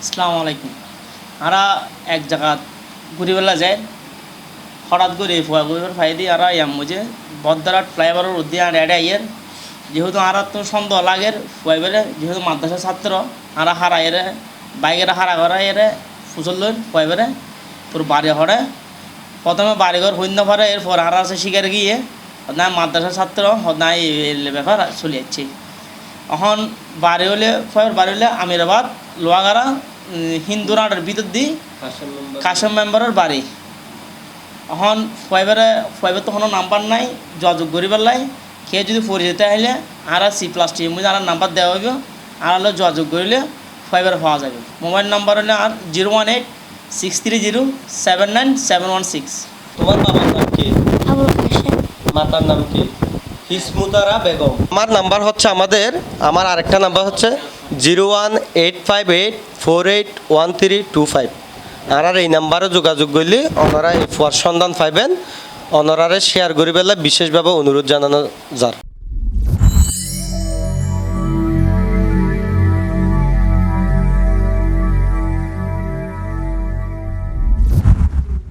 আসসালামু আলাইকুম। আরা এক জায়গা ঘুরিবেলা যায়, হঠাৎ করে ফুয়া ঘুরিবার ফাই দিয়ে আরা ইয়াম বুঝে বদ্দারাট ফ্লাইওভারের উদ্দিয়ে আর এড়ে আইয়ের যেহেতু আরা তো সন্দেহ লাগের ফুয়াইবেলে যেহেতু মাদ্রাসা ছাত্র আরা হারা এরে বাইকের হারা করা এরে ফুসল লইন ফুয়াইবেলে তোর বাড়ি হরে প্রথমে বাড়িঘর শূন্য ভরে এরপর আরা আছে শিকার গিয়ে না মাদ্রাসা ছাত্র নাই ব্যাপার চলে যাচ্ছি। এখন বাড়ি হলে ফয়ের বাড়ি হলে আমিরাবাদ লোয়াগাড়া হিন্দু রাডের ভিতর দি কাশেম মেম্বারের বাড়ি। এখন ফয়েবের তো কোনো নাম্বার নাই, যোগাযোগ করিবার লাই খেয়ে যদি পরিচিত আহিলে আর C+T মধ্যে আর নাম্বার দেওয়া হইব, আর হলে যোগাযোগ করিলে ফয়েবের পাওয়া যাবে। মোবাইল নাম্বার হলে আর 018-630-79716। তোমার বাবার নাম কি? আবুল কাশেম। মাতার নাম কি? হিসমুতারা বেগম। আমার আরেকটা নাম্বার হচ্ছে 01858481325। আর এই নাম্বারে যোগাযোগ করলে ওনারা এই ফুয়ার সন্ধান পাইবেন। ওনারা শেয়ার করি বেলা বিশেষভাবে অনুরোধ জানানো যার।